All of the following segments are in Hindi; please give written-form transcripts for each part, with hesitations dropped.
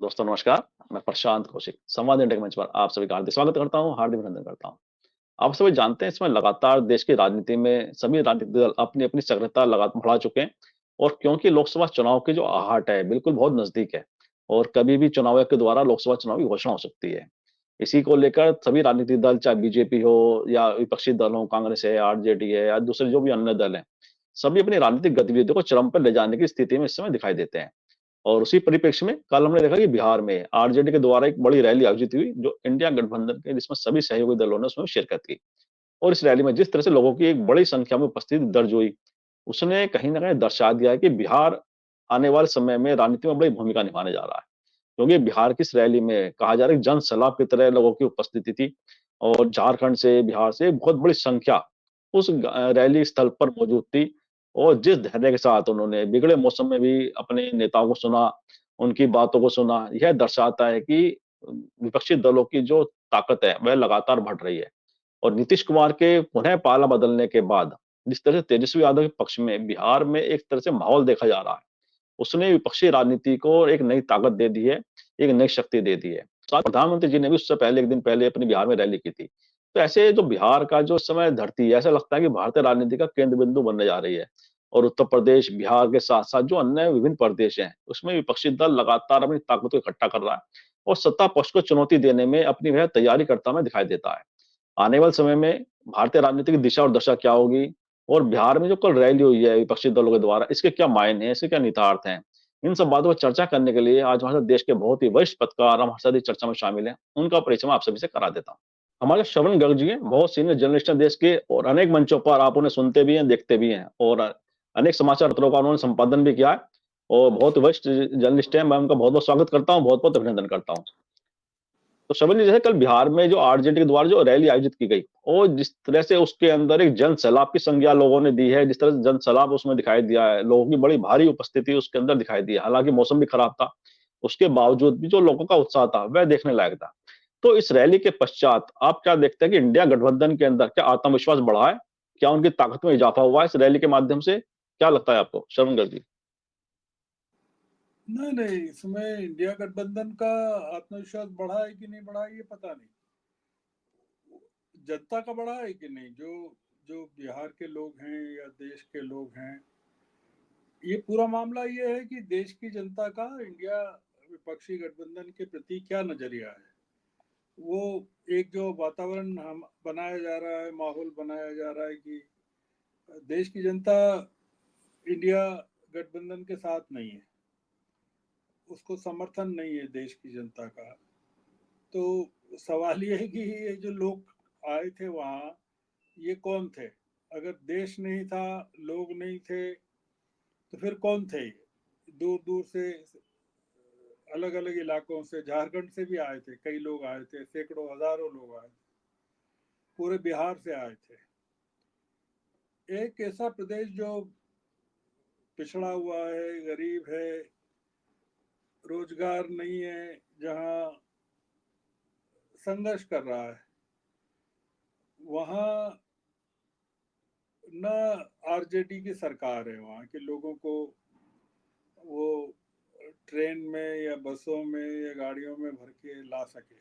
दोस्तों नमस्कार, मैं प्रशांत कौशिक, संवाद इंडिया के मंच पर आप सभी का हार्दिक स्वागत करता हूँ, हार्दिक अभिनंदन करता हूँ। आप सभी जानते हैं इसमें लगातार देश की राजनीति में सभी राजनीतिक दल अपनी-अपनी सक्रियता बढ़ा चुके हैं और क्योंकि लोकसभा चुनाव की जो आहट है, बिल्कुल बहुत नज़दीक है और कभी भी चुनाव आयोग के द्वारा लोकसभा चुनाव की घोषणा हो सकती है। इसी को लेकर सभी राजनीतिक दल चाहे बीजेपी हो या विपक्षी दल हो, कांग्रेस है, आरजेडी है या दूसरे जो भी अन्य दल हैं, सभी अपनी राजनीतिक गतिविधियों को चरम पर ले जाने की स्थिति में इस समय दिखाई देते हैं। और उसी परिप्रेक्ष्य में कल हमने देखा कि बिहार में आरजेडी के द्वारा एक बड़ी रैली आयोजित हुई जो इंडिया गठबंधन के जिसमें सभी सहयोगी दलों ने उसमें शिरकत की और इस रैली में जिस तरह से लोगों की एक बड़ी संख्या में उपस्थिति दर्ज हुई उसने कहीं ना कहीं दर्शा दिया है कि बिहार आने वाले समय में राजनीति में बड़ी भूमिका निभाने जा रहा है क्योंकि बिहार की इस रैली में कहा जा रहा है कि जन सैलाब की तरह लोगों की उपस्थिति थी और झारखंड से बिहार से एक बहुत बड़ी संख्या उस रैली स्थल पर मौजूद थी और जिस धैर्य के साथ उन्होंने बिगड़े मौसम में भी अपने नेताओं को सुना, उनकी बातों को सुना, यह दर्शाता है कि विपक्षी दलों की जो ताकत है, वह लगातार बढ़ रही है। और नीतीश कुमार के पुनः पाला बदलने के बाद, जिस तरह से तेजस्वी यादव के पक्ष में बिहार में एक तरह से माहौल देखा जा रहा है, उसने विपक्षी राजनीति को एक नई ताकत दे दी है, एक नई शक्ति दे दी है। साथ प्रधानमंत्री जी ने भी उससे पहले 1 दिन पहले अपने बिहार में रैली की थी। तो ऐसे जो बिहार का जो इस समय धरती है, ऐसा लगता है कि भारतीय राजनीति का केंद्र बिंदु बनने जा रही है। और उत्तर प्रदेश, बिहार के साथ-साथ जो अन्य विभिन्न प्रदेश हैं, उसमें विपक्षी दल लगातार अपनी ताकत को इकट्ठा कर रहा है और सत्ता पक्ष को चुनौती देने में अपनी वह तैयारी करता हमें दिखाई देता है। आने वाले समय में भारतीय राजनीति की दिशा और दशा क्या होगी और बिहार में जो कल रैली हुई है विपक्षी दलों के द्वारा, इसके क्या मायने हैं, इसके क्या निहितार्थ हैं? इन सब बातों पर चर्चा करने के लिए आज हमारे साथ देश के बहुत ही वरिष्ठ पत्रकार हमारे साथ इस चर्चा में शामिल हैं। उनका परिचय मैं आप सभी से करा देता हूँ। हमारे श्रवण गर्ग जी हैं, बहुत सीनियर जर्नलिस्ट हैं देश के और अनेक मंचों पर आप उन्हें सुनते भी हैं, देखते भी हैं और अनेक समाचार पत्रों का उन्होंने संपादन भी किया है और बहुत वरिष्ठ जर्नलिस्ट हैं। मैं उनका बहुत-बहुत स्वागत करता हूँ, बहुत-बहुत अभिनंदन करता हूँ। तो श्रवण जी, जैसे कल बिहार में जो आरजेडी के द्वारा जो रैली आयोजित की गई और जिस तरह से उसके अंदर एक जन सैलाब की संज्ञा लोगों ने दी है, जिस तरह से जन सैलाब उसमें दिखाई दिया है, लोगों की बड़ी भारी उपस्थिति उसके अंदर दिखाई दी है। हालाँकि मौसम भी खराब था, उसके बावजूद भी जो लोगों का उत्साह था, वह देखने लायक था। तो इस रैली के पश्चात आप क्या देखते हैं कि इंडिया गठबंधन के अंदर क्या आत्मविश्वास बढ़ा है? क्या उनकी ताकत में इजाफा हुआ है इस रैली के माध्यम से? क्या लगता है आपको? श्रवण गर्ग जी। नहीं, नहीं, इसमें इंडिया गठबंधन का आत्मविश्वास बढ़ा है कि नहीं बढ़ा है, ये पता नहीं। जनता का बढ़ा है कि नहीं, जो जो बिहार के लोग हैं या देश के लोग हैं, ये पूरा मामला ये है कि देश की जनता का इंडिया विपक्षी गठबंधन के प्रति क्या नज़रिया है। वो एक जो वातावरण हम बनाया जा रहा है, माहौल बनाया जा रहा है कि देश की जनता इंडिया गठबंधन के साथ नहीं है, उसको समर्थन नहीं है देश की जनता का। तो सवाल ये है कि ये जो लोग आए थे वहाँ, ये कौन थे? अगर देश नहीं था, लोग नहीं थे, तो फिर कौन थे ये? दूर-दूर से अलग-अलग इलाकों से, झारखंड से भी आए थे, कई लोग आए थे, सैकड़ों, हज़ारों लोग आए थे, पूरे बिहार से आए थे। एक ऐसा प्रदेश जो पिछड़ा हुआ है, गरीब है, रोजगार नहीं है, जहाँ संघर्ष कर रहा है, वहाँ ना आरजेडी की सरकार है, वहाँ के लोगों को वो ट्रेन में या बसों में या गाड़ियों में भर के ला सके।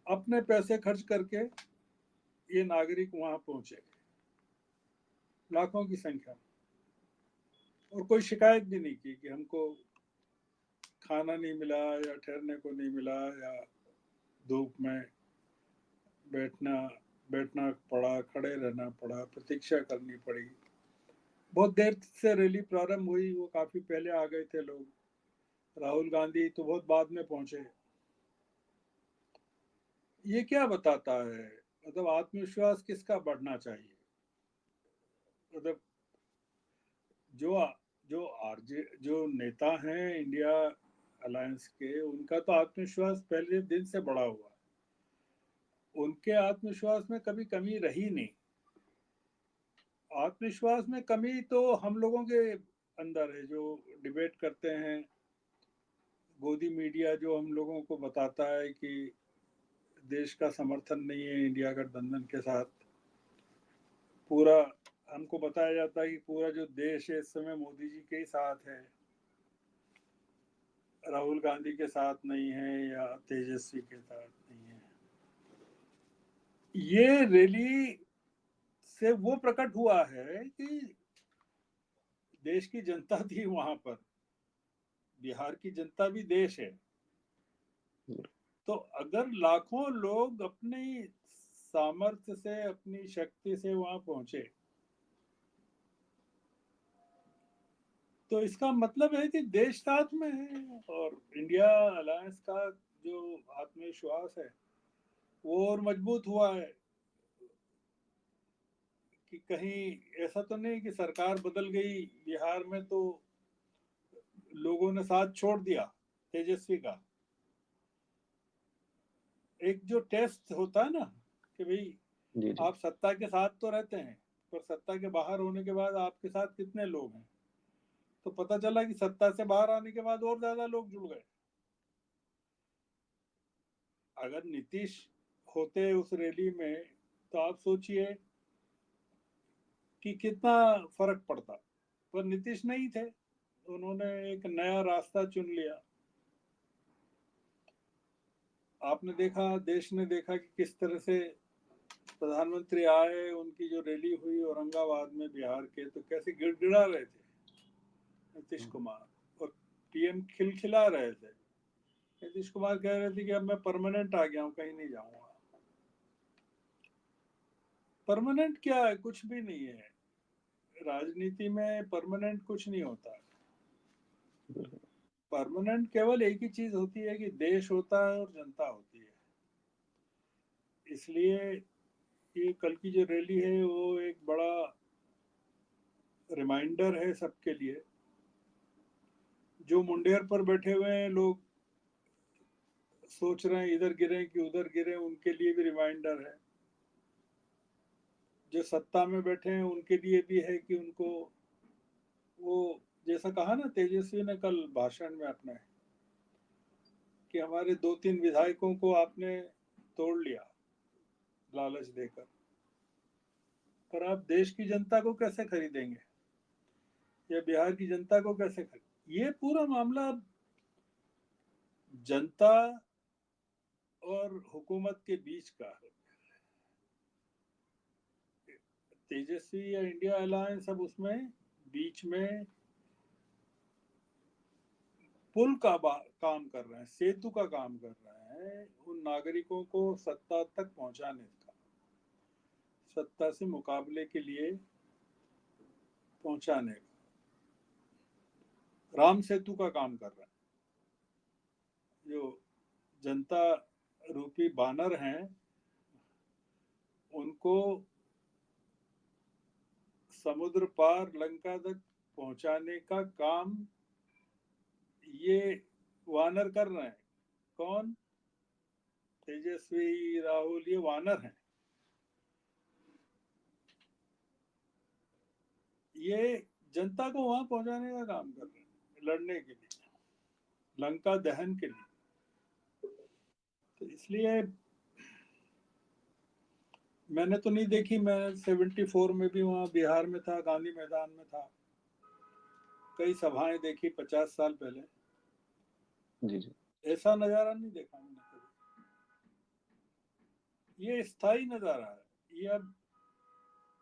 अपने पैसे खर्च करके ये नागरिक वहाँ पहुँचे, लाखों की संख्या में, और कोई शिकायत भी नहीं की कि हमको खाना नहीं मिला या ठहरने को नहीं मिला या धूप में बैठना बैठना पड़ा, खड़े रहना पड़ा, प्रतीक्षा करनी पड़ी। बहुत देर से रैली प्रारंभ हुई, वो काफ़ी पहले आ गए थे लोग। राहुल गांधी तो बहुत बाद में पहुंचे। ये क्या बताता है? मतलब आत्मविश्वास किसका बढ़ना चाहिए? मतलब जो जो आरजे जो नेता हैं इंडिया अलायंस के, उनका तो आत्मविश्वास पहले दिन से बढ़ा हुआ है। उनके आत्मविश्वास में कभी कमी रही नहीं। आत्मविश्वास में कमी तो हम लोगों के अंदर है, जो डिबेट करते हैं। गोदी मीडिया जो हम लोगों को बताता है कि देश का समर्थन नहीं है इंडिया गठबंधन के साथ, पूरा हमको बताया जाता है कि पूरा जो देश है इस समय मोदी जी के ही साथ है। राहुल गांधी के साथ नहीं है या तेजस्वी के साथ नहीं है। ये रैली से वो प्रकट हुआ है कि देश की जनता थी वहां पर, बिहार की जनता भी देश है। तो अगर लाखों लोग अपनी सामर्थ्य से, अपनी शक्ति से वहां पहुंचे, तो इसका मतलब है कि देश साथ में है। और इंडिया अलायंस का जो आत्मविश्वास है वो और मजबूत हुआ है कि कहीं ऐसा तो नहीं कि सरकार बदल गई बिहार में तो लोगों ने साथ छोड़ दिया तेजस्वी का। एक जो टेस्ट होता है ना कि भाई जी, जी। आप सत्ता के साथ तो रहते हैं, पर सत्ता के बाहर होने के बाद आपके साथ कितने लोग हैं, तो पता चला कि सत्ता से बाहर आने के बाद और ज्यादा लोग जुड़ गए। अगर नीतीश होते उस रैली में तो आप सोचिए कि कितना फर्क पड़ता। पर नीतीश नहीं थे, उन्होंने एक नया रास्ता चुन लिया। आपने देखा, देश ने देखा कि किस तरह से प्रधानमंत्री आए, उनकी जो रैली हुई औरंगाबाद में बिहार के, तो कैसे गिड़गिड़ा रहे थे नीतीश कुमार, और पीएम खिलखिला रहे थे। नीतीश कुमार कह रहे थे कि अब मैं परमानेंट आ गया हूं, कहीं नहीं जाऊंगा। परमानेंट क्या है? कुछ भी नहीं है। राजनीति में परमानेंट कुछ नहीं होता। परमानेंट केवल एक ही चीज होती है कि देश होता है और जनता होती है। इसलिए ये कल की जो रैली है वो एक बड़ा रिमाइंडर है सबके लिए। जो मुंडेर पर बैठे हुए हैं लोग, सोच रहे हैं इधर गिरे कि उधर गिरे, उनके लिए भी रिमाइंडर है। जो सत्ता में बैठे हैं उनके लिए भी है कि उनको वो, जैसा कहा ना तेजस्वी ने कल भाषण में अपने, कि हमारे 2-3 विधायकों को आपने तोड़ लिया लालच देकर, पर आप देश की जनता को कैसे खरीदेंगे, या बिहार की जनता को कैसे खरीद। ये पूरा मामला जनता और हुकूमत के बीच का है। तेजस्वी या इंडिया अलायंस अब उसमें बीच में पुल का काम कर रहे हैं, सेतु का काम कर रहे हैं उन नागरिकों को सत्ता तक पहुंचाने का, सत्ता से मुकाबले के लिए पहुंचाने का राम सेतु का काम कर रहे हैं। जो जनता रूपी बानर हैं उनको समुद्र पार लंका तक पहुंचाने का काम ये वानर कर रहे हैं। कौन? तेजस्वी, राहुल, ये वानर हैं। ये जनता को वहां पहुंचाने का काम कर रहे हैं, लड़ने के लिए, लंका दहन के लिए। तो इसलिए मैंने तो नहीं देखी, मैं 74 में भी वहां बिहार में था, गांधी मैदान में था, कई सभाएं देखी 50 साल पहले। जी, जी। ऐसा नजारा नहीं देखा मैंने कभी। ये स्थायी नजारा है, ये अब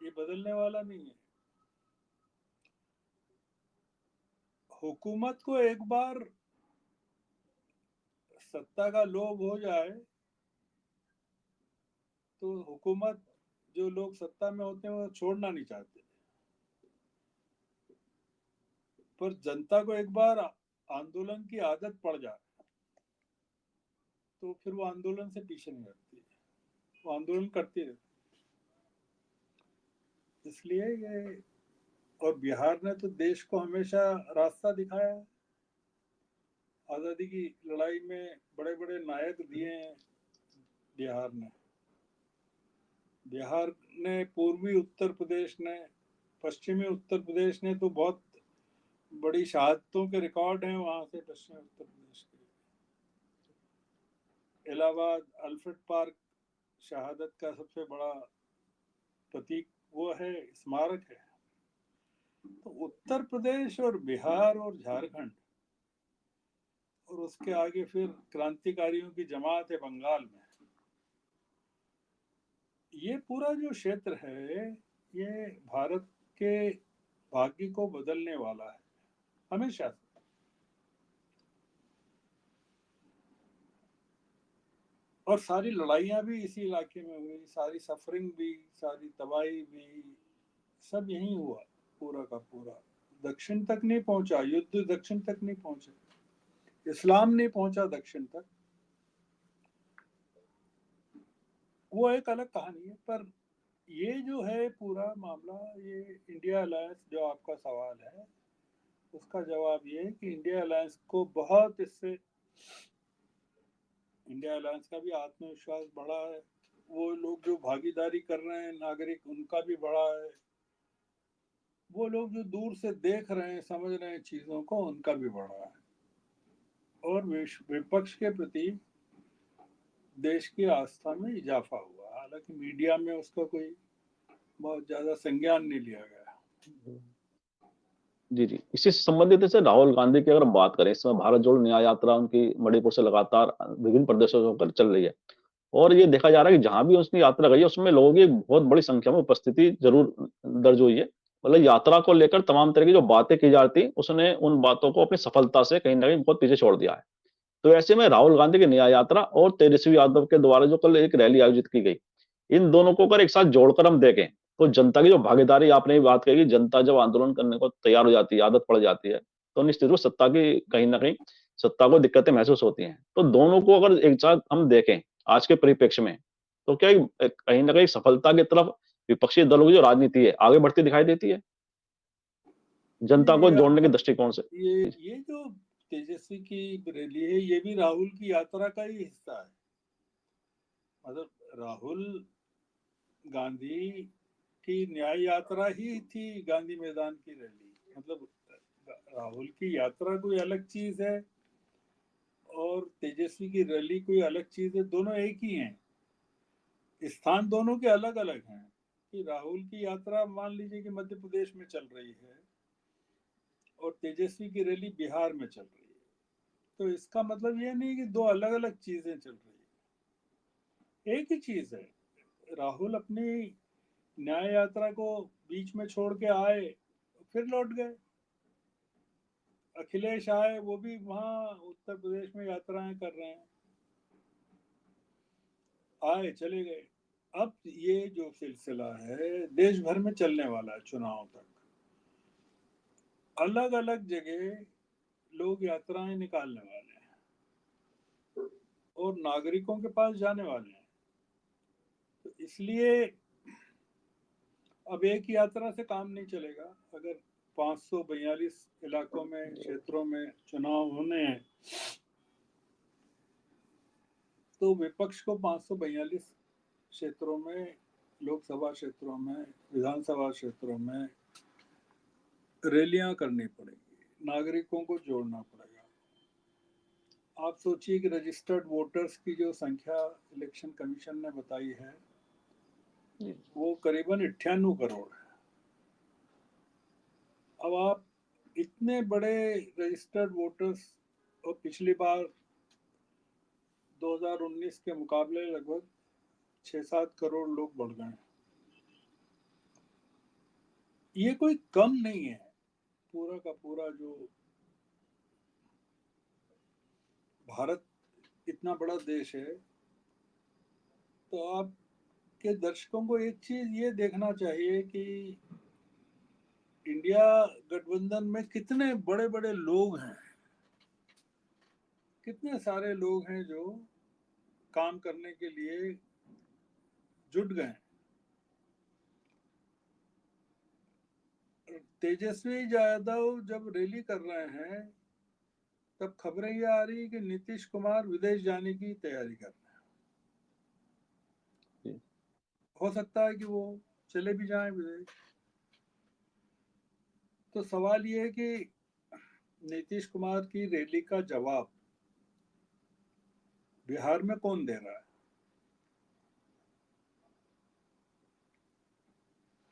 ये बदलने वाला नहीं है। हुकूमत को एक बार सत्ता का लोभ हो जाए तो हुकूमत, जो लोग सत्ता में होते हैं वो छोड़ना नहीं चाहते। पर जनता को एक बार आंदोलन की आदत पड़ जाए तो फिर वो आंदोलन से पीछे नहीं हटती, वो आंदोलन करती रहती। इसलिए ये, और बिहार ने तो देश को हमेशा रास्ता दिखाया है। आजादी की लड़ाई में बड़े बड़े नायक दिए हैं बिहार ने। बिहार ने, पूर्वी उत्तर प्रदेश ने, पश्चिमी उत्तर प्रदेश ने तो बहुत बड़ी शहादतों के रिकॉर्ड हैं वहां से। पश्चिमी उत्तर प्रदेश के इलाहाबाद अल्फ्रेड पार्क शहादत का सबसे बड़ा प्रतीक वो है, स्मारक है। तो उत्तर प्रदेश और बिहार और झारखंड और उसके आगे फिर क्रांतिकारियों की जमात है बंगाल में। ये पूरा जो क्षेत्र है, ये भारत के भाग्य को बदलने वाला है हमेशा से। और सारी लड़ाइयाँ भी इसी इलाके में हुई, सारी सफरिंग भी, सारी तबाही भी, सब यहीं हुआ पूरा का पूरा। दक्षिण तक नहीं पहुंचा युद्ध, दक्षिण तक नहीं पहुंचा, इस्लाम नहीं पहुंचा दक्षिण तक, वो एक अलग कहानी है। पर ये जो है पूरा मामला, ये इंडिया अलायंस जो आपका सवाल है, उसका जवाब ये है कि इंडिया अलायंस को बहुत इससे, इंडिया अलायंस का भी आत्मविश्वास बढ़ा है, वो लोग जो भागीदारी कर रहे हैं नागरिक, उनका भी बढ़ा है, वो लोग जो दूर से देख रहे हैं, समझ रहे हैं चीजों को, उनका भी बढ़ा है। और विपक्ष के प्रति देश की आस्था में इजाफा हुआ। हालांकि मीडिया में उसका कोई बहुत ज्यादा संज्ञान नहीं लिया गया। जी, जी। इसी से संबंधित जैसे राहुल गांधी की अगर हम बात करें, इस समय भारत जोड़ो न्याय यात्रा उनकी मणिपुर से लगातार विभिन्न प्रदेशों से होकर चल रही है। और ये देखा जा रहा है कि जहाँ भी उसकी यात्रा गई है, उसमें लोगों की एक बहुत बड़ी संख्या में उपस्थिति ज़रूर दर्ज हुई है। मतलब यात्रा को लेकर तमाम तरह की जो बातें की जा रही थी, उसने उन बातों को अपनी सफलता से कहीं न कहीं बहुत पीछे छोड़ दिया है। तो ऐसे में राहुल गांधी की न्याय यात्रा और तेजस्वी यादव के द्वारा जो कल एक रैली आयोजित की गई, इन दोनों को अगर एक साथ जोड़कर हम देखें, तो जनता की जो भागीदारी, आपने भी बात कही कि जनता जब आंदोलन करने को तैयार हो जाती है, आदत पड़ जाती है, तो निश्चित रूप से सत्ता की कहीं न कहीं सत्ता को दिक्कतें महसूस होती हैं। तो दोनों को अगर एक साथ हम देखें आज के परिप्रेक्ष्य में, तो क्या कहीं न कहीं सफलता की तरफ विपक्षी दलों की जो राजनीति है, आगे बढ़ती दिखाई देती है, जनता को ये जोड़ने के दृष्टिकोण से? ये जो तेजस्वी की रैली है, ये भी राहुल की यात्रा का ही हिस्सा है। मतलब राहुल गांधी की न्याय यात्रा ही थी गांधी मैदान की रैली। मतलब राहुल की यात्रा कोई अलग चीज है और तेजस्वी की रैली कोई अलग चीज है, दोनों एक ही हैं। स्थान दोनों के अलग अलग हैं। कि राहुल की यात्रा मान लीजिए कि मध्य प्रदेश में चल रही है और तेजस्वी की रैली बिहार में चल रही है, तो इसका मतलब ये नहीं कि दो अलग अलग चीजें चल रही है, एक ही चीज है। राहुल अपनी न्याय यात्रा को बीच में छोड़ के आए, फिर लौट गए। अखिलेश आए, वो भी वहां उत्तर प्रदेश में यात्राएं कर रहे हैं, आए चले गए। अब ये जो सिलसिला है देश भर में चलने वाला है चुनाव तक। अलग अलग जगह लोग यात्राएं निकालने वाले हैं और नागरिकों के पास जाने वाले हैं। तो इसलिए अब एक यात्रा से काम नहीं चलेगा। अगर 542 इलाकों में, क्षेत्रों में चुनाव होने हैं, तो विपक्ष को 542 क्षेत्रों में, लोकसभा क्षेत्रों में, विधानसभा क्षेत्रों में रैलियां करनी पड़ेगी, नागरिकों को जोड़ना पड़ेगा। आप सोचिए कि रजिस्टर्ड वोटर्स की जो संख्या इलेक्शन कमीशन ने बताई है, वो करीबन 98 करोड़ है। अब आप इतने बड़े रजिस्टर्ड वोटर्स, और पिछली बार 2019 के मुकाबले लगभग 6-7 करोड़ लोग बढ़ गए। ये कोई कम नहीं है। पूरा का पूरा जो भारत इतना बड़ा देश है, तो आपके दर्शकों को एक चीज ये देखना चाहिए कि इंडिया गठबंधन में कितने बड़े बड़े लोग हैं, कितने सारे लोग हैं जो काम करने के लिए जुट गए। तेजस्वी यादव जब रैली कर रहे हैं, तब खबरें ये आ रही कि नीतीश कुमार विदेश जाने की तैयारी कर रहे हैं। हो सकता है कि वो चले भी जाएं विदेश। तो सवाल ये है कि नीतीश कुमार की रैली का जवाब बिहार में कौन दे रहा है?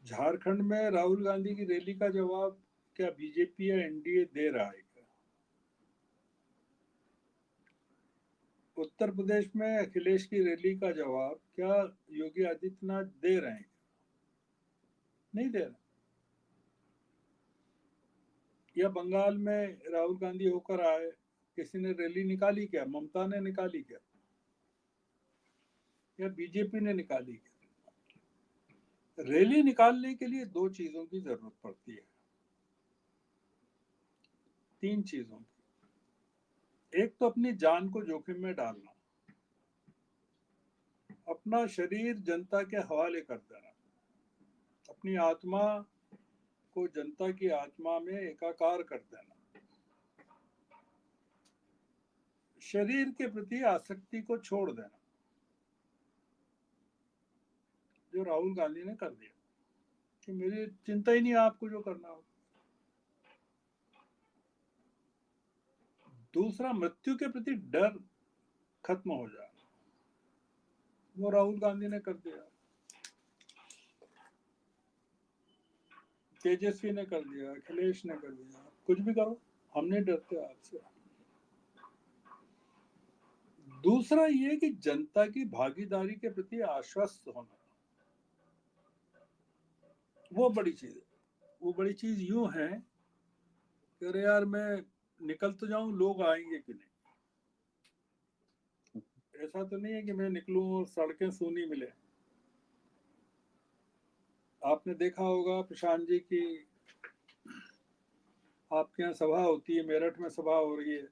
झारखंड में राहुल गांधी की रैली का जवाब क्या बीजेपी या एनडीए दे रहा है क्या? उत्तर प्रदेश में अखिलेश की रैली का जवाब क्या योगी आदित्यनाथ दे रहे हैं? नहीं दे रहे। या बंगाल में राहुल गांधी होकर आए, किसी ने रैली निकाली क्या? ममता ने निकाली क्या? या बीजेपी ने निकाली क्या? रैली निकालने के लिए दो चीजों की जरूरत पड़ती है, तीन चीजों की। एक तो अपनी जान को जोखिम में डालना, अपना शरीर जनता के हवाले कर देना, अपनी आत्मा को जनता की आत्मा में एकाकार कर देना, शरीर के प्रति आसक्ति को छोड़ देना, जो राहुल गांधी ने कर दिया कि मेरी चिंता ही नहीं है आपको जो करना हो। दूसरा, मृत्यु के प्रति डर खत्म हो जाए, वो राहुल गांधी ने कर दिया, तेजस्वी ने कर दिया, अखिलेश ने कर दिया। कुछ भी करो, हम नहीं डरते आपसे। दूसरा ये कि जनता की भागीदारी के प्रति आश्वस्त होना, वो बड़ी चीज है। वो बड़ी चीज यूं है कि अरे यार मैं निकल तो जाऊं, लोग आएंगे कि नहीं। ऐसा तो नहीं है कि मैं निकलूं और सड़कें सूनी मिले। आपने देखा होगा प्रशांत जी की, आपके यहाँ सभा होती है, मेरठ में सभा हो रही है,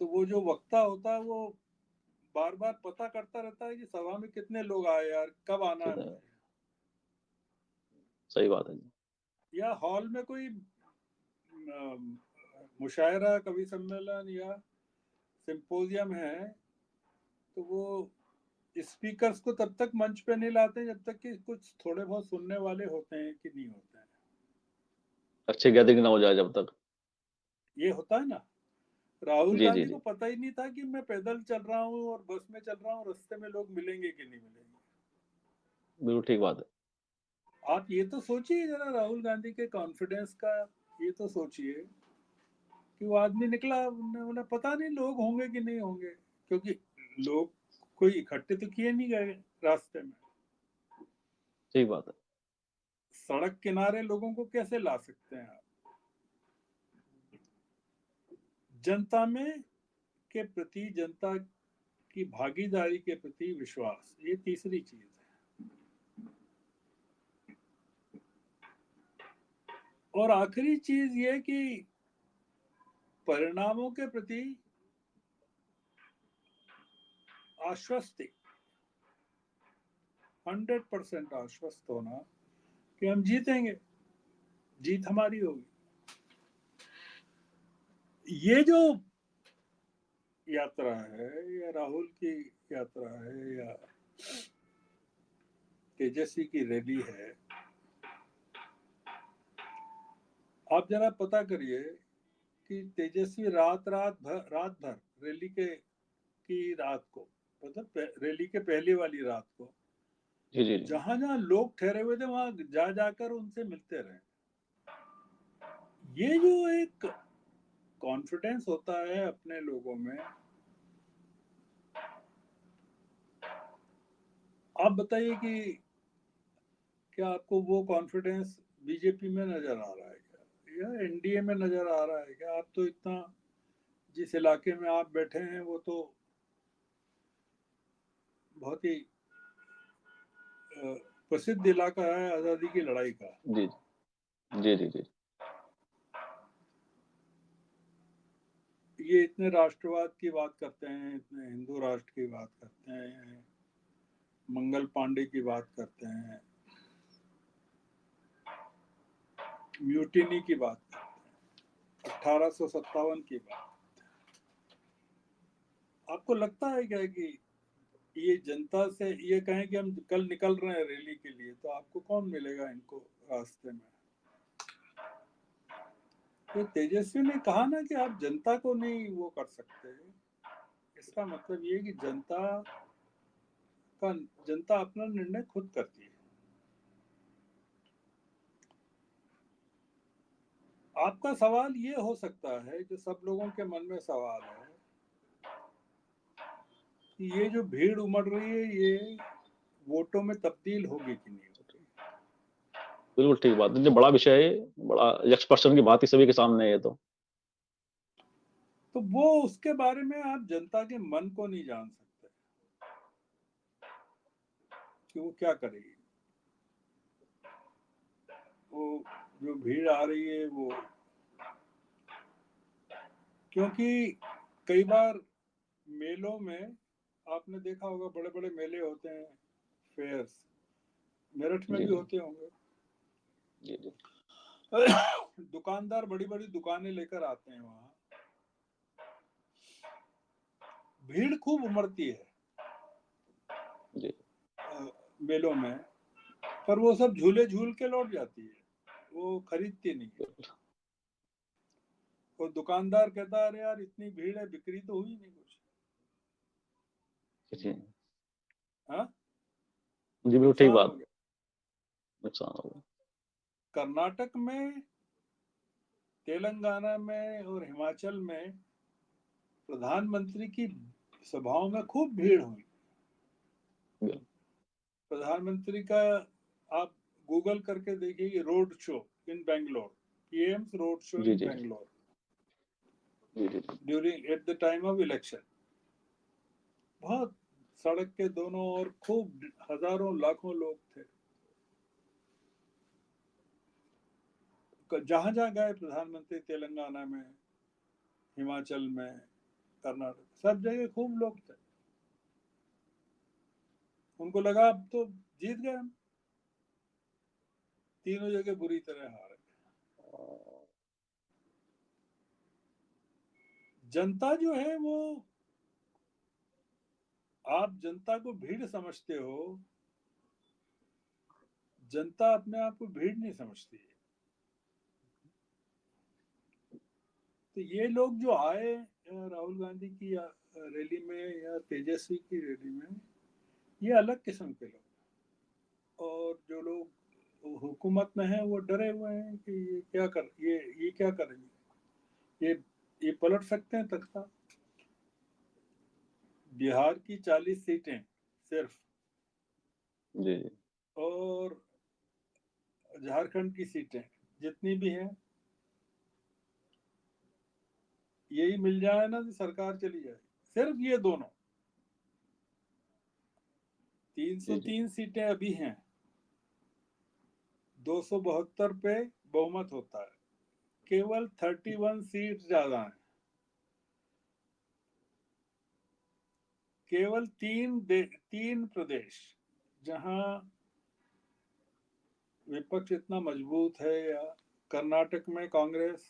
तो वो जो वक्ता होता है वो बार बार पता करता रहता है कि सभा में कितने लोग आए, यार कब आना है मुझे। सही बात है। या हॉल में कोई मुशायरा, कवि सम्मेलन या सिंपोजियम है, तो वो स्पीकर्स को तब तक मंच पे नहीं लाते जब तक कि कुछ थोड़े बहुत सुनने वाले होते हैं कि नहीं होते हैं। अच्छी गैदरिंग ना हो जाए जब तक। ये होता है ना। राहुल जी, जी, गांधी को जी। पता ही नहीं था कि मैं पैदल चल रहा हूँ और बस में चल रहा हूँ, रास्ते में लोग मिलेंगे कि नहीं मिलेंगे। बिल्कुल ठीक बात है। आप ये तो सोचिए जरा, राहुल गांधी के कॉन्फिडेंस का ये तो सोचिए कि वो आदमी निकला, उन्हें पता नहीं लोग होंगे कि नहीं होंगे, क्योंकि लोग कोई इकट्ठे तो किए नहीं गए रास्ते में। ठीक बात है। सड़क किनारे लोगों को कैसे ला सकते हैं आप? जनता में के प्रति, जनता की भागीदारी के प्रति विश्वास, ये तीसरी चीज है। और आखिरी चीज ये कि परिणामों के प्रति आश्वस्ति, 100% आश्वस्त होना कि हम जीतेंगे, जीत हमारी होगी। ये जो यात्रा है, या राहुल की यात्रा है, या तेजस्वी की रैली है, आप जरा पता करिए कि तेजस्वी रात भर रैली के की रात को, मतलब रैली के पहले वाली रात को, जी, जी, जी। जहां जहां लोग ठहरे हुए थे वहां जा जाकर उनसे मिलते रहे। ये जो एक कॉन्फिडेंस होता है अपने लोगों में, आप बताइए कि क्या आपको वो कॉन्फिडेंस बीजेपी में नजर आ रहा है क्या, या एनडीए में नजर आ रहा है क्या? आप तो इतना, जिस इलाके में आप बैठे हैं वो तो बहुत ही प्रसिद्ध इलाका है आजादी की लड़ाई का। जी, जी, जी, जी। ये इतने राष्ट्रवाद की बात करते हैं, इतने हिंदू राष्ट्र की बात करते हैं, मंगल पांडे की बात करते हैं, म्यूटिनी की बात करते हैं, 1857 की बात। आपको लगता है क्या कि ये जनता से ये कहें कि हम कल निकल रहे हैं रैली के लिए, तो आपको कौन मिलेगा इनको रास्ते में? तो तेजस्वी ने कहा ना कि आप जनता को नहीं वो कर सकते, इसका मतलब ये कि जनता अपना निर्णय खुद करती है। आपका सवाल ये हो सकता है, जो सब लोगों के मन में सवाल है कि ये जो भीड़ उमड़ रही है ये वोटों में तब्दील होगी कि नहीं होगी। बिल्कुल ठीक बात है। जो बड़ा विषय है, बड़ा यक्ष पर्सन की बात ही सभी के सामने है ये तो। तो वो उसके बारे में आप जनता के मन को नहीं जान सकते कि वो क्या करेगी। वो जो भीड़ आ रही है वो, क्योंकि कई बार मेलों में आपने देखा होगा, बड़े बड़े मेले होते हैं, फेयर्स, मेरठ में जी, भी जी। होते होंगे। जी, जी। दुकानदार बड़ी बड़ी दुकानें लेकर आते हैं वहां, भीड़ खूब उमड़ती है जी। मेलों में, पर वो सब झूले झूल के लौट जाती है, वो खरीदती नहीं है। बिल्कुल। और दुकानदार कहता है अरे यार इतनी भीड़ है, बिक्री तो हुई नहीं कुछ। जी। हाँ, जी, बिल्कुल ठीक नुकसान हो बात। गया। नुकसान होगा। कर्नाटक में, तेलंगाना में और हिमाचल में प्रधानमंत्री की सभाओं में खूब भीड़ हुई। बिल्कुल। प्रधानमंत्री का आप गूगल करके देखिए, road show in Bangalore, PM's road show जी, इन जी, जी। बैंगलोर जी, जी, जी। During at the time of election. बहुत, सड़क के दोनों ओर खूब हजारों लाखों लोग थे। जहां जहां गए प्रधानमंत्री, तेलंगाना में, हिमाचल में, कर्नाटक, सब जगह खूब लोग थे। उनको लगा अब तो जीत गए हम, तीनों जगह बुरी तरह हारे। जनता जो है वो, आप जनता को भीड़ समझते हो, जनता अपने आप को भीड़ नहीं समझती है। तो ये लोग जो आए राहुल गांधी की रैली में या तेजस्वी की रैली में, ये अलग किस्म के लोग। और जो लोग हुकूमत में हैं वो डरे हुए हैं कि ये क्या करेंगे, ये पलट सकते हैं तख्ता। बिहार की 40 सीटें सिर्फ, जी, जी। और झारखंड की सीटें जितनी भी हैं, यही मिल जाए ना तो सरकार चली जाए। सिर्फ ये दोनों, जी, जी। 303 सीटें अभी हैं, 272 पे बहुमत होता है, केवल 31 सीट ज्यादा है। केवल तीन प्रदेश जहां विपक्ष इतना मजबूत है, या कर्नाटक में कांग्रेस,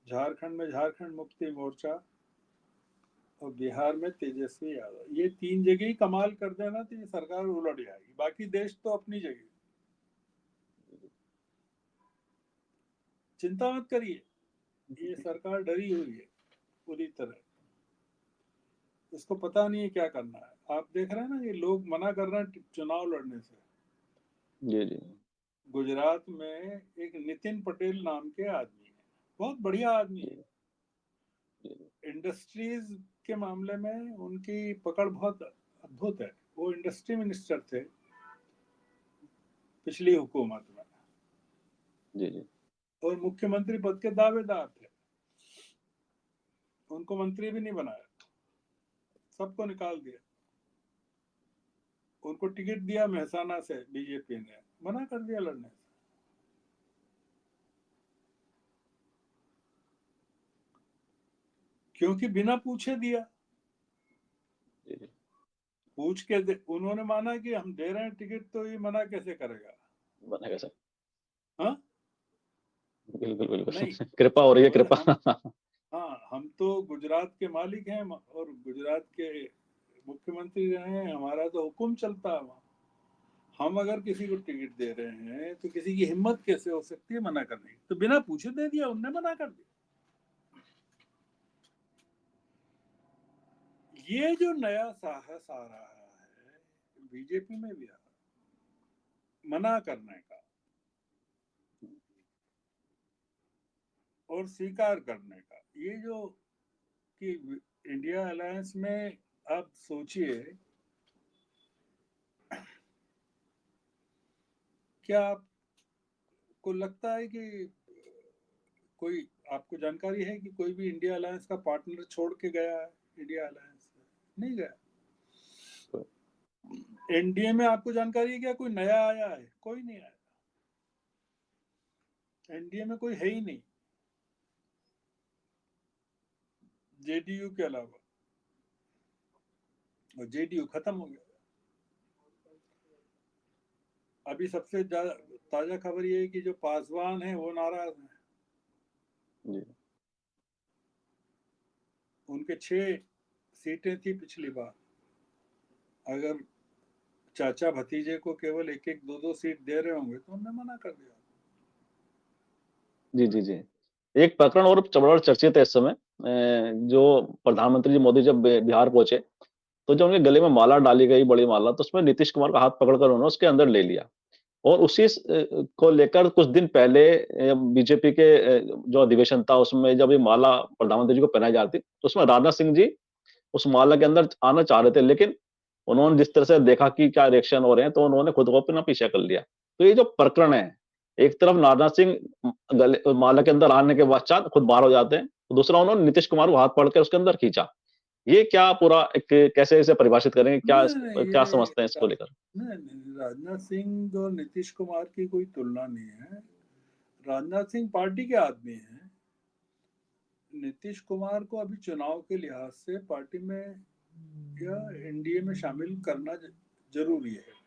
झारखंड में झारखंड मुक्ति मोर्चा, और बिहार में तेजस्वी यादव, ये तीन जगह ही कमाल कर देना तो ये सरकार उलट जाएगी। बाकी देश तो अपनी जगह, चिंता मत करिए, ये सरकार डरी हुई है पूरी तरह। इसको पता नहीं है क्या करना है। आप देख रहे हैं ना, ये लोग मना कर रहे हैं चुनाव लड़ने से। जी, जी। गुजरात में एक नितिन पटेल नाम के आदमी है, बहुत बढ़िया आदमी जी, है। जी, जी। इंडस्ट्रीज के मामले में उनकी पकड़ बहुत अद्भुत है। वो इंडस्ट्री मिनिस्टर थे पिछली हुकूमत में, जी, जी। और मुख्यमंत्री पद के दावेदार थे। उनको मंत्री भी नहीं बनाया, सबको निकाल दिया। उनको टिकट दिया मेहसाना से, बीजेपी ने मना कर दिया लड़ने से। क्योंकि बिना पूछे दिया। जी, जी। पूछ के उन्होंने माना कि हम दे रहे हैं टिकट, तो ये मना कैसे करेगा। बनेगा सर। हाँ, बिल्कुल, नहीं, बिल्कुल। कृपा हो रही है, अगर कृपा। हम, हाँ, हम तो गुजरात के मालिक हैं और गुजरात के मुख्यमंत्री रहे हैं, हमारा तो हुक्म चलता है वहाँ। हम अगर किसी को टिकट दे रहे हैं तो किसी की हिम्मत कैसे हो सकती है मना करने की। तो बिना पूछे दे दिया, उनने मना कर दिया। ये जो नया साहस आ रहा है बीजेपी में भी आ रहा है, मना करने का और स्वीकार करने का, ये जो कि इंडिया अलायंस में आप सोचिए, क्या आपको लगता है कि कोई, आपको जानकारी है कि कोई भी इंडिया अलायंस का पार्टनर छोड़ के गया है? इंडिया अलायंस नहीं गया। एनडीए में आपको जानकारी है क्या कोई नया आया है? कोई नहीं आया। एनडीए में कोई है ही नहीं, जेडीयू के अलावा, और जेडीयू खत्म हो गया। अभी सबसे ताजा खबर ये है कि जो पासवान है वो नाराज हैं। जी। उनके 6 सीटें थी पिछली बार, अगर चाचा भतीजे को केवल एक एक दो दो सीट दे रहे होंगे तो उन्होंने मना कर दिया। जी, जी, जी। एक प्रकरण और बड़ा चर्चित है इस समय, जो प्रधानमंत्री जी मोदी जब बिहार पहुंचे, तो जब उनके गले में माला डाली गई, बड़ी माला, तो उसमें नीतीश कुमार का हाथ पकड़कर उन्होंने उसके अंदर ले लिया। और उसी को लेकर कुछ दिन पहले बीजेपी के जो अधिवेशन था, उसमें जब ये माला प्रधानमंत्री जी को पहनाई जा रही थी, तो उसमें राजनाथ सिंह जी उस माला के अंदर आना चाह रहे थे, लेकिन उन्होंने जिस तरह से देखा कि क्या रिएक्शन हो रहे हैं, तो उन्होंने खुद को अपना पीछे कर लिया। तो ये जो प्रकरण है, एक तरफ राजनाथ सिंह गले माला के अंदर आने के पश्चात खुद बाहर हो जाते हैं, तो दूसरा उन्होंने नीतीश कुमार को हाथ पकड़ के उसके अंदर खींचा। ये क्या पूरा एक, कैसे इसे परिभाषित करेंगे? नहीं नहीं, क्या ये समझते हैं इसको लेकर? नहीं नहीं, राजनाथ सिंह और नीतीश कुमार की कोई तुलना नहीं है। राजनाथ सिंह पार्टी के आदमी हैं। नीतीश कुमार को अभी चुनाव के लिहाज से पार्टी में या एनडीए में शामिल करना जरूरी है।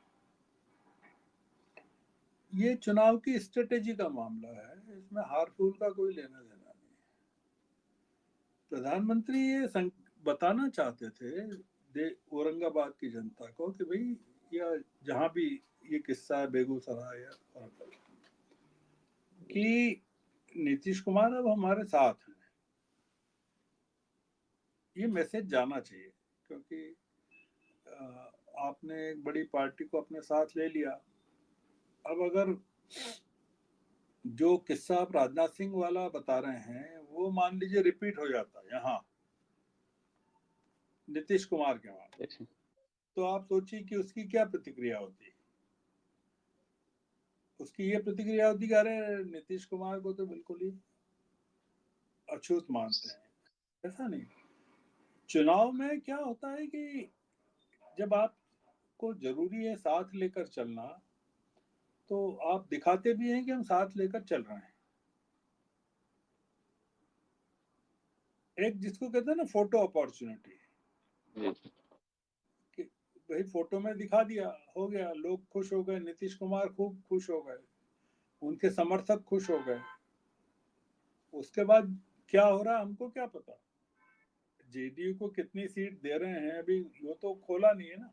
ये चुनाव की स्ट्रेटेजी का मामला है, इसमें हार फूल का कोई लेना देना नहीं। प्रधानमंत्री ये बताना चाहते थे औरंगाबाद की जनता को कि भाई, या जहां भी ये किस्सा है, बेगूसराय या कि नीतीश कुमार अब हमारे साथ हैं। ये मैसेज जाना चाहिए, क्योंकि आपने एक बड़ी पार्टी को अपने साथ ले लिया। अब अगर जो किस्सा आप राजनाथ सिंह वाला बता रहे हैं वो मान लीजिए रिपीट हो जाता है यहाँ नीतीश कुमार के वहां, तो आप सोचिए कि उसकी क्या प्रतिक्रिया होती। उसकी ये प्रतिक्रिया होती कि अरे नीतीश कुमार को तो बिल्कुल ही अछूत मानते हैं। ऐसा नहीं। चुनाव में क्या होता है कि जब आपको जरूरी है साथ लेकर चलना, तो आप दिखाते भी हैं कि हम साथ लेकर चल रहे हैं। एक जिसको कहते हैं ना फोटो अपॉर्चुनिटी, कि भाई फोटो में दिखा दिया, हो गया, लोग खुश हो गए, नीतीश कुमार खूब खुश हो गए, उनके समर्थक खुश हो गए। उसके बाद क्या हो रहा है हमको क्या पता। जेडीयू को कितनी सीट दे रहे हैं अभी वो तो खोला नहीं है ना,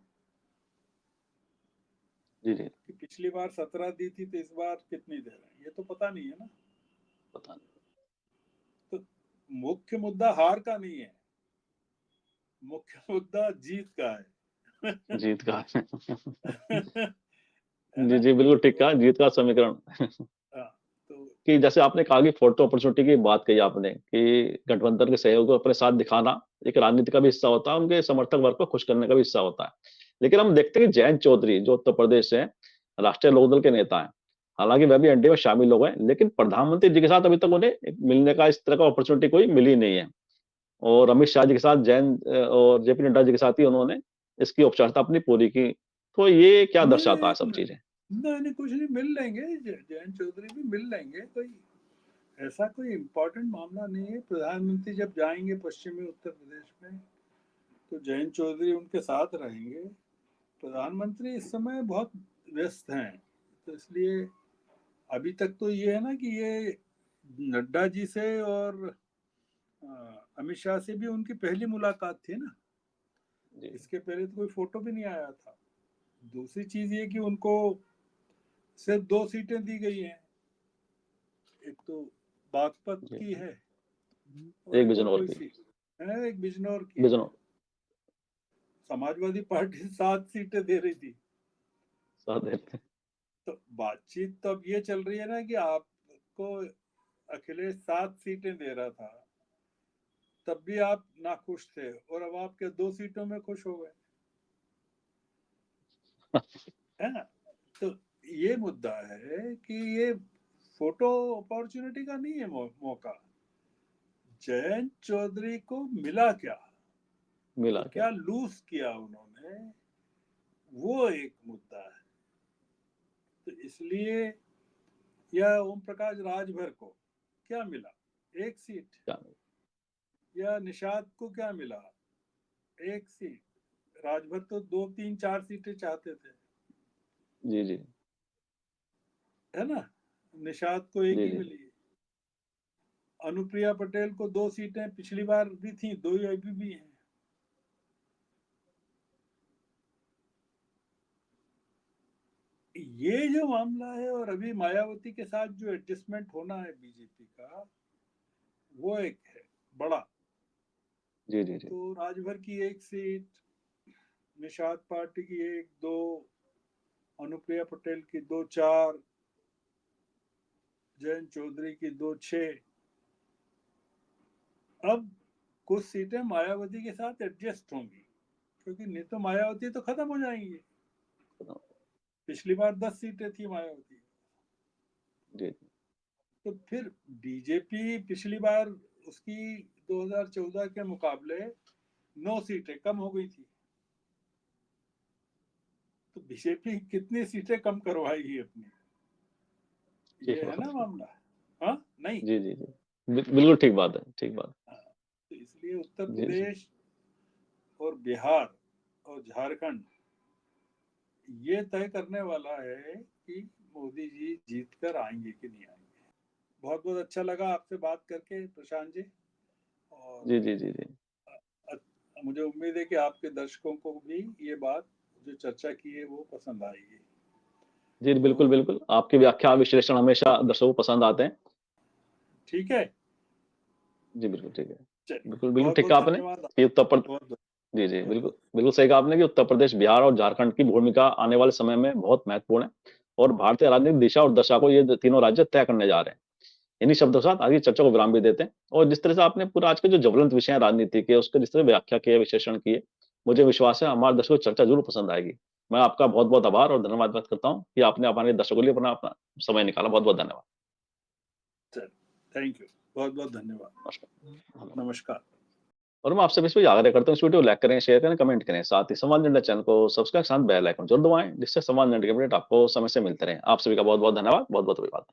जी, जी। कि पिछली बार 17 दी थी तो इस बार कितनी दे रहे हैं, ये तो पता नहीं है ना। पता नहीं। तो मुख्य मुद्दा हार का नहीं है, मुख्य मुद्दा जीत का है। जीत का है जी, ना। जी, बिल्कुल ठीक तो कहा, जीत का समीकरण। हाँ, तो कि जैसे आपने कहा कि फोटो अपॉर्चुनिटी की बात कही आपने, कि गठबंधन के सहयोग को अपने साथ दिखाना एक राजनीति का भी हिस्सा होता है, उनके समर्थक वर्ग को खुश करने का भी हिस्सा होता है। लेकिन हम देखते हैं कि जयंत चौधरी जो उत्तर प्रदेश से राष्ट्रीय लोकदल के नेता हैं, हालांकि वह भी एनडीए में शामिल हो गए, लेकिन प्रधानमंत्री जी के साथ अभी तक उन्हें मिलने का इस तरह का अपॉर्चुनिटी कोई मिली नहीं है। और अमित शाह जी के साथ, जयंत और जेपी नड्डा जी के साथ ही उन्होंने इसकी औपचारिकता अपनी पूरी की। तो ये क्या दर्शाता है सब नहीं चीजें? नहीं, कुछ नहीं, मिल लेंगे। जयंत चौधरी भी मिल लेंगे। कोई ऐसा कोई इम्पोर्टेंट मामला नहीं है। प्रधानमंत्री जब जाएंगे पश्चिमी उत्तर प्रदेश में तो जयंत चौधरी उनके साथ रहेंगे। प्रधानमंत्री इस समय बहुत व्यस्त हैं, तो इसलिए अभी तक तो ये है ना कि ये नड्डा जी से और अमित शाह से भी उनकी पहली मुलाकात थी ना। जी, इसके पहले तो कोई फोटो भी नहीं आया था। दूसरी चीज ये कि उनको सिर्फ 2 सीटें दी गई हैं, एक तो बागपत जी। की है और एक एक और बिजनौर कोई की। सीट है, एक बिजनौर की है। बिजनौर। समाजवादी पार्टी 7 सीटें दे रही थी। साथ देते हैं। तो बातचीत तो अब ये चल रही है ना कि आपको अखिलेश 7 सीटें दे रहा था, तब भी आप नाखुश थे और अब आपके 2 सीटों में खुश हो गए, है ना? तो ये मुद्दा है कि ये फोटो अपॉर्चुनिटी का नहीं है मौका। जयंत चौधरी को मिला क्या मिला और क्या? क्या लूज किया उन्होंने, वो एक मुद्दा है। तो इसलिए या ओम प्रकाश राजभर को क्या मिला? 1 सीट। क्या? या निषाद को क्या मिला? 1 सीट। राजभर तो 2, 3, 4 सीटें चाहते थे, जी, जी। है ना? निषाद को 1 जी, ही जी। मिली। अनुप्रिया पटेल को 2 सीटें पिछली बार भी थी, 2 ही अभी भी हैं। ये जो मामला है और अभी मायावती के साथ जो एडजस्टमेंट होना है बीजेपी का, वो एक है बड़ा। जी, जी, जी। तो राजभर की 1 सीट, निषाद पार्टी की 1, 2, अनुप्रिया पटेल की 2, 4, जयंत चौधरी की 2, 6। अब कुछ सीटें मायावती के साथ एडजस्ट होंगी, क्योंकि नहीं तो मायावती तो खत्म हो जाएंगी। पिछली बार 10 सीटें थी मायावती। जी। तो फिर बीजेपी पिछली बार उसकी 2014 के मुकाबले 9 सीटें कम हो गई थी। तो बीजेपी कितनी सीटें कम करवाएगी अपनी, ये है ना मामला। हाँ नहीं। जी, जी, जी। बिल्कुल ठीक बात है, ठीक बात। हाँ, तो इसलिए उत्तर जी, जी। प्रदेश और बिहार और झारखंड ये तय करने वाला है कि मोदी जी जीत कर आएंगे कि नहीं आएंगे। बहुत बहुत अच्छा लगा आपसे बात करके प्रशांत जी। और जी, जी, जी, जी। मुझे उम्मीद है कि आपके दर्शकों को भी ये बात जो चर्चा की है वो पसंद आएगी। जी, बिल्कुल, तो बिल्कुल। आपकी व्याख्या, विश्लेषण हमेशा दर्शकों को पसंद आते हैं। ठीक है, जी, बिल्कुल ठीक है। चलिए बिल्कुल, बिल्कुल बहुत ठीक बहुत कहा आपने धन्यवाद। कि बहुत बहुत जी, जी, बहुत बिल्कुल, बहुत बिल्कुल सही कहा आपने कि उत्तर प्रदेश, बिहार और झारखंड की भूमिका आने वाले समय में बहुत महत्वपूर्ण है और भारतीय राजनीतिक दिशा और दशा को ये तीनों राज्य तय करने जा रहे हैं। इन्हीं शब्दों के साथ आज की चर्चा को विराम भी देते हैं और जिस तरह से आपने पूरा आज के जो ज्वलंत विषय हैं राजनीति के, उसके जिस तरह व्याख्या किए, विश्लेषण किए, मुझे विश्वास है हमारे दर्शकों को चर्चा ज़रूर पसंद आएगी। मैं आपका बहुत-बहुत आभार और धन्यवाद व्यक्त करता हूँ कि आपने हमारे दर्शकों के लिए अपना अपना समय निकाला। बहुत-बहुत धन्यवाद। थैंक यू, बहुत बहुत धन्यवाद। नमस्कार। नमस्कार। और मैं आपसे भी आग्रह करता हूँ इस वीडियो को लाइक करें, शेयर करें, कमेंट करें। साथ ही संवाद इंडिया चैनल को सब्सक्राइब के साथ बेल आइकन जरूर दबाएं, जिससे संवाद इंडिया के अपडेट आपको समय से मिलते रहें। आप सभी का बहुत-बहुत धन्यवाद, बहुत-बहुत अभिवादन।